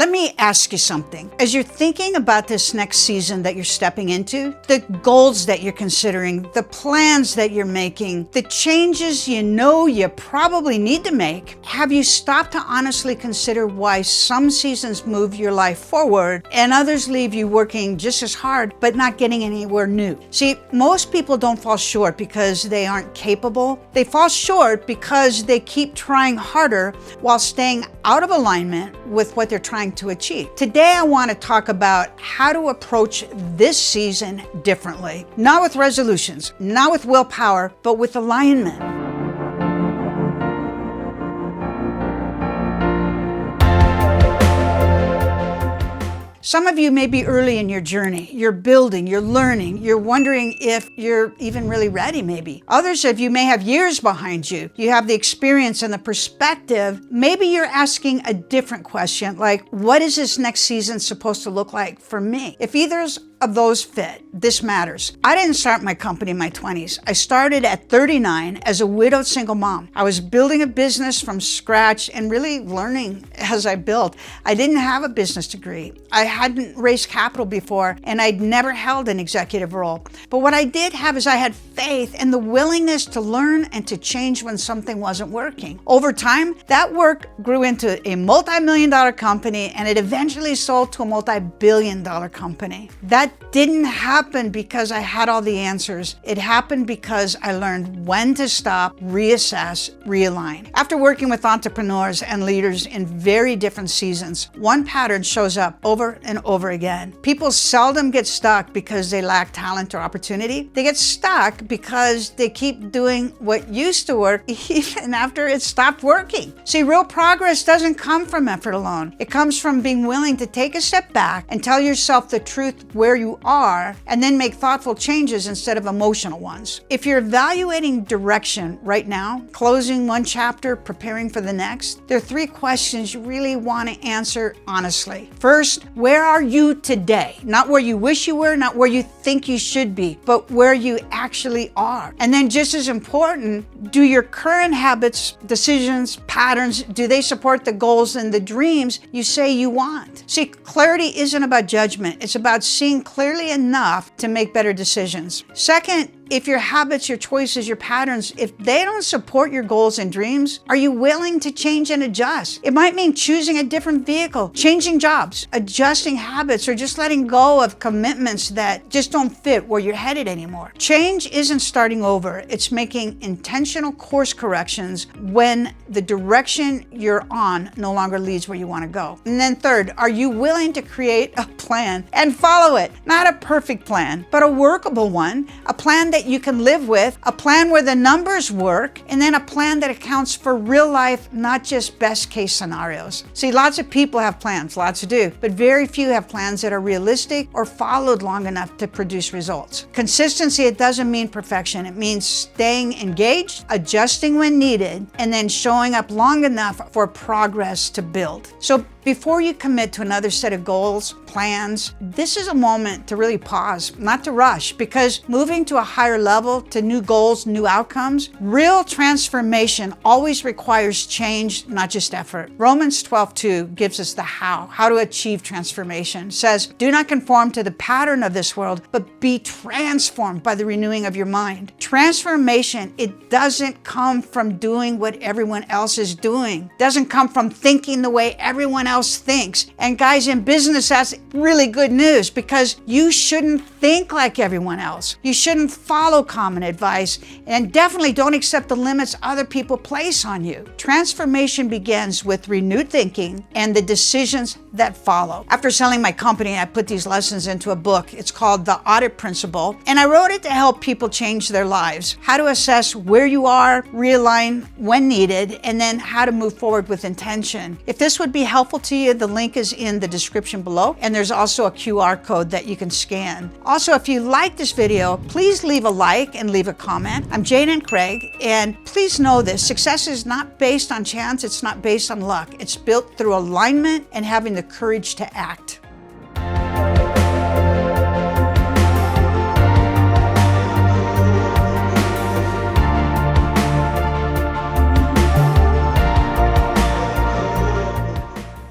Let me ask you something. As you're thinking about this next season that you're stepping into, the goals that you're considering, the plans that you're making, the changes you know you probably need to make, have you stopped to honestly consider why some seasons move your life forward and others leave you working just as hard but not getting anywhere new? See, most people don't fall short because they aren't capable. They fall short because they keep trying harder while staying out of alignment with what they're trying to achieve. Today, I want to talk about how to approach this season differently. Not with resolutions, not with willpower, but with alignment. Some of you may be early in your journey. You're building, you're learning, you're wondering if you're even really ready maybe. Others of you may have years behind you. You have the experience and the perspective. Maybe you're asking a different question, like, what is this next season supposed to look like for me? If either of those fit, this matters. I didn't start my company in my 20s. I started at 39 as a widowed single mom. I was building a business from scratch and really learning as I built. I didn't have a business degree. I hadn't raised capital before, and I'd never held an executive role. But what I did have is I had faith and the willingness to learn and to change when something wasn't working. Over time, that work grew into a multi-million-dollar company, and it eventually sold to a multi-billion-dollar company. That didn't happen because I had all the answers. It happened because I learned when to stop, reassess, realign. After working with entrepreneurs and leaders in very different seasons, one pattern shows up over and over again. People seldom get stuck because they lack talent or opportunity. They get stuck because they keep doing what used to work even after it stopped working. See, real progress doesn't come from effort alone. It comes from being willing to take a step back and tell yourself the truth where you are, and then make thoughtful changes instead of emotional ones. If you're evaluating direction right now, closing one chapter, preparing for the next, there are three questions you really want to answer honestly. First, where are you today? Not where you wish you were, not where you think you should be, but where you actually are. And then just as important, do your current habits, decisions, patterns, do they support the goals and the dreams you say you want? See, clarity isn't about judgment. It's about seeing clearly enough to make better decisions. Second, if your habits, your choices, your patterns, if they don't support your goals and dreams, are you willing to change and adjust? It might mean choosing a different vehicle, changing jobs, adjusting habits, or just letting go of commitments that just don't fit where you're headed anymore. Change isn't starting over. It's making intentional course corrections when the direction you're on no longer leads where you want to go. And then third, are you willing to create a plan and follow it? Not a perfect plan, but a workable one, a plan that you can live with, a plan where the numbers work, and then a plan that accounts for real life, not just best case scenarios. See, lots of people have plans, lots to do, but very few have plans that are realistic or followed long enough to produce results. Consistency, it doesn't mean perfection. It means staying engaged, adjusting when needed, and then showing up long enough for progress to build. So before you commit to another set of goals, plans, this is a moment to really pause, not to rush, because moving to a higher level, to new goals, new outcomes, real transformation always requires change, not just effort. Romans 12:2 gives us the how to achieve transformation. It says, do not conform to the pattern of this world, but be transformed by the renewing of your mind. Transformation, it doesn't come from doing what everyone else is doing. It doesn't come from thinking the way everyone else thinks. And guys, in business, that's really good news, because you shouldn't think like everyone else. You shouldn't follow common advice, and definitely don't accept the limits other people place on you. Transformation begins with renewed thinking and the decisions that follow. After selling my company, I put these lessons into a book. It's called The Audit Principle, and I wrote it to help people change their lives. How to assess where you are, realign when needed, and then how to move forward with intention. If this would be helpful to you, the link is in the description below, and there's also a QR code that you can scan. Also, if you like this video, please leave a like and leave a comment. I'm Jane and Craig, and please know this: success is not based on chance, it's not based on luck. It's built through alignment and having the courage to act.